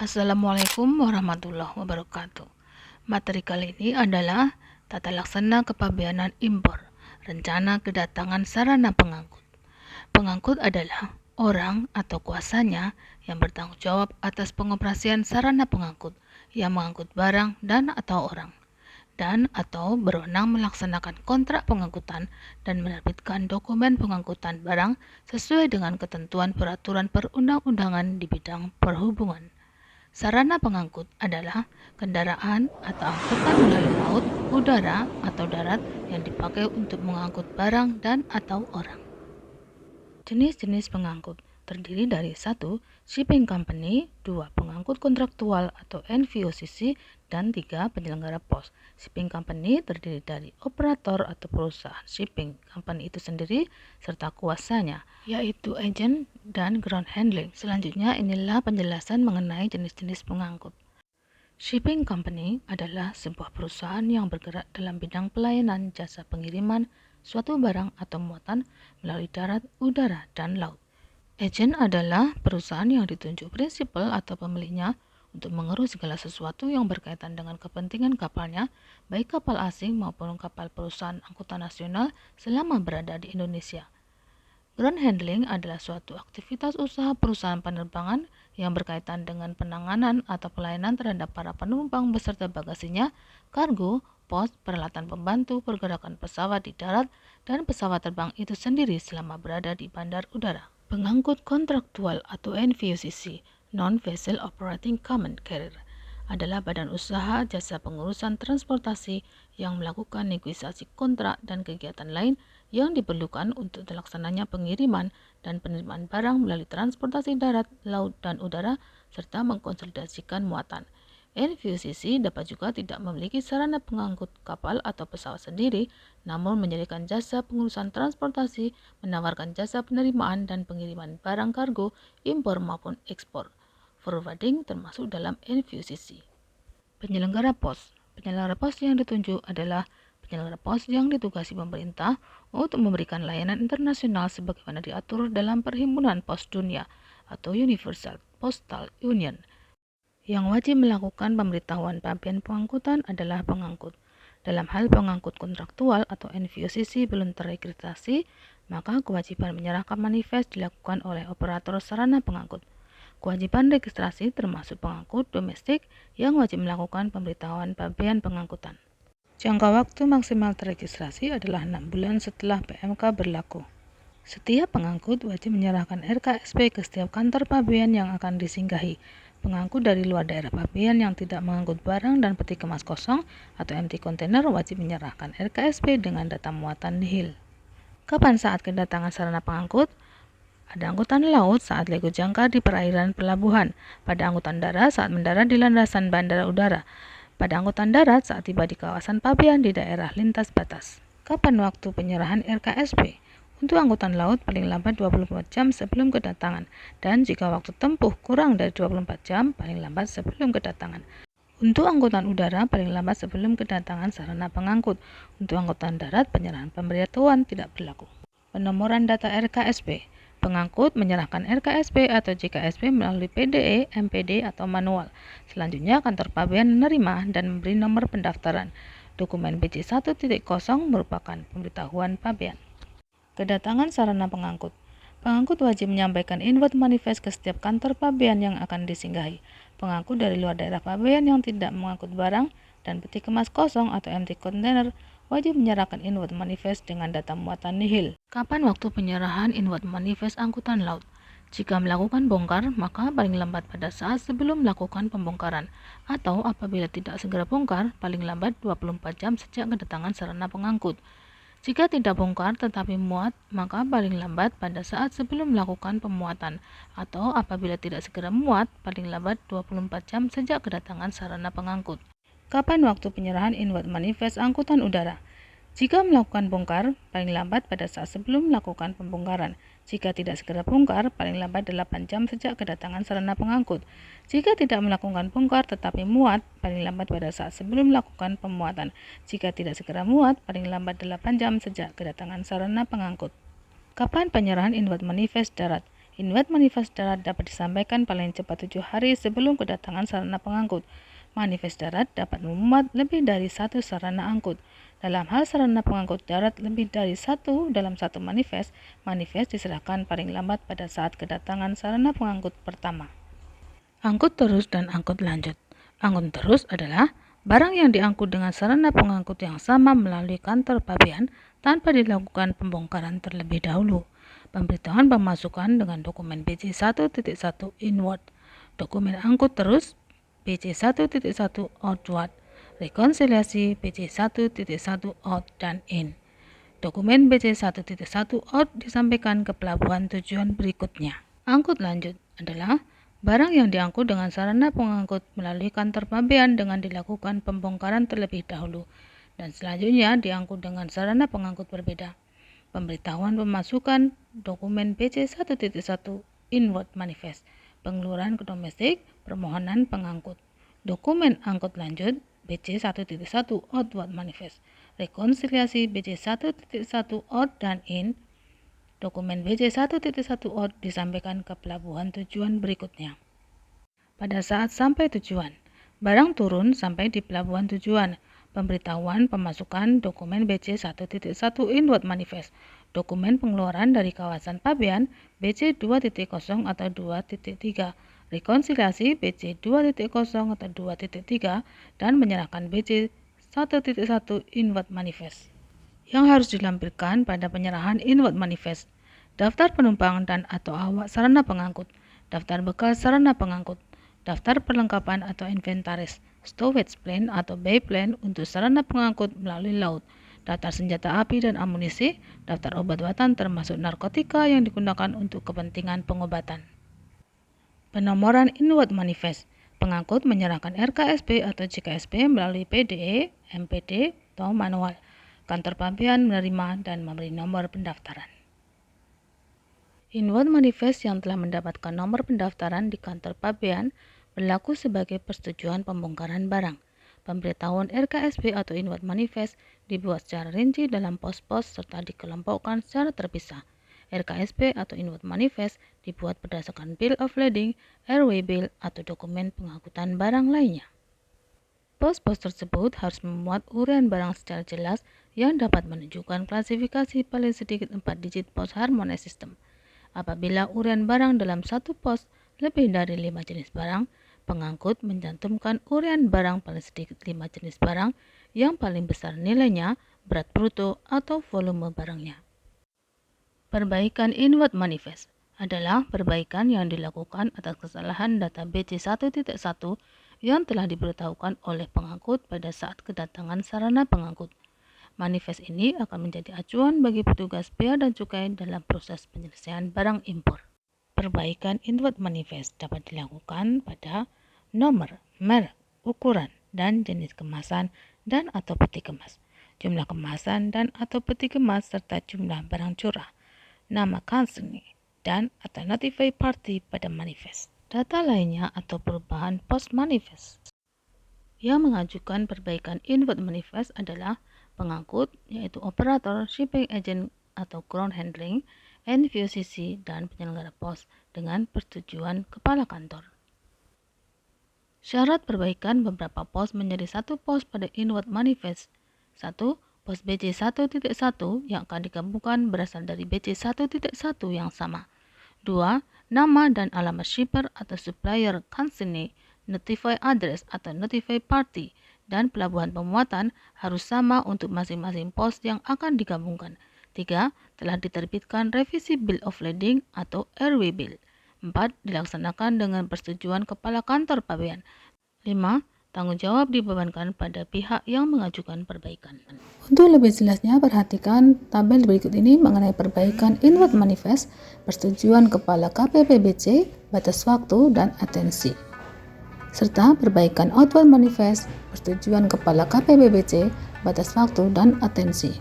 Assalamualaikum warahmatullahi wabarakatuh. Materi kali ini adalah tata laksana kepabeanan impor, rencana kedatangan sarana pengangkut. Pengangkut adalah orang atau kuasanya yang bertanggung jawab atas pengoperasian sarana pengangkut yang mengangkut barang dan atau orang, dan atau berwenang melaksanakan kontrak pengangkutan dan menerbitkan dokumen pengangkutan barang sesuai dengan ketentuan peraturan perundang-undangan di bidang perhubungan. Sarana pengangkut adalah kendaraan atau angkutan melalui laut, udara, atau darat yang dipakai untuk mengangkut barang dan atau orang. Jenis-jenis pengangkut terdiri dari 1. Shipping Company, 2. Pengangkut kontraktual atau NVOCC, dan 3. Penyelenggara pos. Shipping Company terdiri dari operator atau perusahaan shipping company itu sendiri serta kuasanya, yaitu agent dan ground handling. Selanjutnya inilah penjelasan mengenai jenis-jenis pengangkut. Shipping Company adalah sebuah perusahaan yang bergerak dalam bidang pelayanan jasa pengiriman suatu barang atau muatan melalui darat, udara, dan laut. Agent adalah perusahaan yang ditunjuk prinsipal atau pemiliknya untuk mengurus segala sesuatu yang berkaitan dengan kepentingan kapalnya, baik kapal asing maupun kapal perusahaan angkutan nasional selama berada di Indonesia. Ground handling adalah suatu aktivitas usaha perusahaan penerbangan yang berkaitan dengan penanganan atau pelayanan terhadap para penumpang beserta bagasinya, kargo, pos, peralatan pembantu pergerakan pesawat di darat, dan pesawat terbang itu sendiri selama berada di bandar udara. Pengangkut kontraktual atau NVOCC, Non-Vessel Operating Common Carrier, adalah badan usaha jasa pengurusan transportasi yang melakukan negosiasi kontrak dan kegiatan lain yang diperlukan untuk terlaksananya pengiriman dan penerimaan barang melalui transportasi darat, laut, dan udara, serta mengkonsolidasikan muatan. NVOCC dapat juga tidak memiliki sarana pengangkut kapal atau pesawat sendiri, namun menyediakan jasa pengurusan transportasi, menawarkan jasa penerimaan dan pengiriman barang kargo, impor maupun ekspor. Forwarding termasuk dalam NVOCC. Penyelenggara pos. Penyelenggara pos yang ditunjuk adalah penyelenggara pos yang ditugasi pemerintah untuk memberikan layanan internasional sebagaimana diatur dalam Perhimpunan Pos Dunia atau Universal Postal Union. Yang wajib melakukan pemberitahuan pabean pengangkutan adalah pengangkut. Dalam hal pengangkut kontraktual atau NVOCC belum terakreditasi, maka kewajiban menyerahkan manifest dilakukan oleh operator sarana pengangkut. Kewajiban registrasi termasuk pengangkut domestik yang wajib melakukan pemberitahuan pabean pengangkutan. Jangka waktu maksimal teregistrasi adalah 6 bulan setelah PMK berlaku. Setiap pengangkut wajib menyerahkan RKSP ke setiap kantor pabean yang akan disinggahi. Pengangkut dari luar daerah pabean yang tidak mengangkut barang dan peti kemas kosong atau empty container wajib menyerahkan RKSP dengan data muatan nihil. Kapan saat kedatangan sarana pengangkut? Ada angkutan laut saat lego jangkar di perairan pelabuhan, pada angkutan darat saat mendarat di landasan bandara udara, pada angkutan darat saat tiba di kawasan pabean di daerah lintas batas. Kapan waktu penyerahan RKSP? Untuk angkutan laut paling lambat 24 jam sebelum kedatangan, dan jika waktu tempuh kurang dari 24 jam paling lambat sebelum kedatangan. Untuk angkutan udara paling lambat sebelum kedatangan sarana pengangkut. Untuk angkutan darat penyerahan pemberitahuan tidak berlaku. Penomoran data RKSP. Pengangkut menyerahkan RKSP atau JKSP melalui PDE, MPD, atau manual. Selanjutnya kantor pabean menerima dan memberi nomor pendaftaran. Dokumen BC 1.0 merupakan pemberitahuan pabean. Kedatangan sarana pengangkut. Pengangkut wajib menyampaikan inward manifest ke setiap kantor pabean yang akan disinggahi. Pengangkut dari luar daerah pabean yang tidak mengangkut barang dan peti kemas kosong atau empty container wajib menyerahkan inward manifest dengan data muatan nihil. Kapan waktu penyerahan inward manifest angkutan laut? Jika melakukan bongkar, maka paling lambat pada saat sebelum melakukan pembongkaran, atau apabila tidak segera bongkar, paling lambat 24 jam sejak kedatangan sarana pengangkut. Jika tidak bongkar tetapi muat, maka paling lambat pada saat sebelum melakukan pemuatan, atau apabila tidak segera muat, paling lambat 24 jam sejak kedatangan sarana pengangkut. Kapan waktu penyerahan inward manifest angkutan udara? Jika melakukan bongkar, paling lambat pada saat sebelum melakukan pembongkaran. Jika tidak segera bongkar, paling lambat 8 jam sejak kedatangan sarana pengangkut. Jika tidak melakukan bongkar tetapi muat, paling lambat pada saat sebelum melakukan pemuatan. Jika tidak segera muat, paling lambat 8 jam sejak kedatangan sarana pengangkut. Kapan penyerahan inward manifest darat? Inward manifest darat dapat disampaikan paling cepat 7 hari sebelum kedatangan sarana pengangkut. Manifest darat dapat memuat lebih dari satu sarana angkut. Dalam hal sarana pengangkut darat lebih dari satu dalam satu manifest diserahkan paling lambat pada saat kedatangan sarana pengangkut pertama. Angkut terus dan angkut lanjut. Angkut terus adalah barang yang diangkut dengan sarana pengangkut yang sama melalui kantor pabean tanpa dilakukan pembongkaran terlebih dahulu. Pemberitahuan pemasukan dengan dokumen BC 1.1 inward. Dokumen angkut terus BC 1.1 outward. Rekonsiliasi BC 1.1 out dan in. Dokumen BC 1.1 out disampaikan ke pelabuhan tujuan berikutnya. Angkut lanjut adalah barang yang diangkut dengan sarana pengangkut melalui kantor pabean dengan dilakukan pembongkaran terlebih dahulu dan selanjutnya diangkut dengan sarana pengangkut berbeda. Pemberitahuan pemasukan dokumen BC 1.1 inward manifest. Pengeluaran ke domestik, permohonan pengangkut. Dokumen angkut lanjut BC 1.1 outward manifest. Rekonsiliasi BC 1.1 out dan in. Dokumen BC 1.1 out disampaikan ke pelabuhan tujuan berikutnya. Pada saat sampai tujuan, barang turun sampai di pelabuhan tujuan. Pemberitahuan pemasukan dokumen BC 1.1 inward manifest. Dokumen pengeluaran dari kawasan pabean BC 2.0 atau 2.3. Rekonsiliasi BC 2.0 atau 2.3 dan menyerahkan BC 1.1 inward manifest. Yang harus dilampirkan pada penyerahan inward manifest: daftar penumpang dan atau awak sarana pengangkut, daftar bekal sarana pengangkut, daftar perlengkapan atau inventaris, stowage plan atau bay plan untuk sarana pengangkut melalui laut, daftar senjata api dan amunisi, daftar obat-obatan termasuk narkotika yang digunakan untuk kepentingan pengobatan. Penomoran inward manifest: pengangkut menyerahkan RKSP atau JKSP melalui PDE, MPD, atau manual. Kantor pabean menerima dan memberi nomor pendaftaran. Inward manifest yang telah mendapatkan nomor pendaftaran di kantor pabean berlaku sebagai persetujuan pembongkaran barang. Pemberitahuan RKSP atau inward manifest dibuat secara rinci dalam pos-pos serta dikelompokkan secara terpisah. RKSP atau inward manifest dibuat berdasarkan bill of lading, airway bill, atau dokumen pengangkutan barang lainnya. Pos-pos tersebut harus memuat uraian barang secara jelas yang dapat menunjukkan klasifikasi paling sedikit 4 digit pos harmonized system. Apabila uraian barang dalam satu pos lebih dari 5 jenis barang, pengangkut mencantumkan uraian barang paling sedikit 5 jenis barang yang paling besar nilainya, berat bruto, atau volume barangnya. Perbaikan inward manifest adalah perbaikan yang dilakukan atas kesalahan data BC 1.1 yang telah diberitahukan oleh pengangkut pada saat kedatangan sarana pengangkut. Manifest ini akan menjadi acuan bagi petugas bea dan cukai dalam proses penyelesaian barang impor. Perbaikan inward manifest dapat dilakukan pada nomor, merek, ukuran, dan jenis kemasan dan atau peti kemas, jumlah kemasan dan atau peti kemas serta jumlah barang curah, nama consignee, dan atau notify party pada manifest. Data lainnya atau perubahan post manifest. Yang mengajukan perbaikan inward manifest adalah pengangkut, yaitu operator, shipping agent atau ground handling, NVOCC, dan penyelenggara pos dengan persetujuan kepala kantor. Syarat perbaikan beberapa pos menjadi satu pos pada inward manifest. 1. Pos BC 1.1 yang akan digabungkan berasal dari BC 1.1 yang sama. 2. Nama dan alamat shipper atau supplier consignee, notify address atau notify party, dan pelabuhan pemuatan harus sama untuk masing-masing pos yang akan digabungkan. 3. Telah diterbitkan revisi bill of lading atau airway bill. 4. Dilaksanakan dengan persetujuan kepala kantor pabean. 5. Tanggung jawab dibebankan pada pihak yang mengajukan perbaikan. Untuk lebih jelasnya, perhatikan tabel berikut ini mengenai perbaikan inward manifest, persetujuan kepala KPPBC, batas waktu, dan atensi. Serta perbaikan outward manifest, persetujuan kepala KPPBC, batas waktu, dan atensi.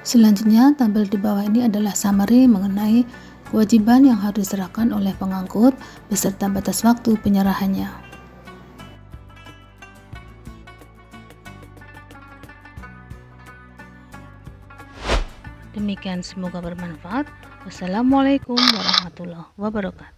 Selanjutnya, tabel di bawah ini adalah summary mengenai kewajiban yang harus diserahkan oleh pengangkut beserta batas waktu penyerahannya. Demikian, semoga bermanfaat. Wassalamualaikum warahmatullahi wabarakatuh.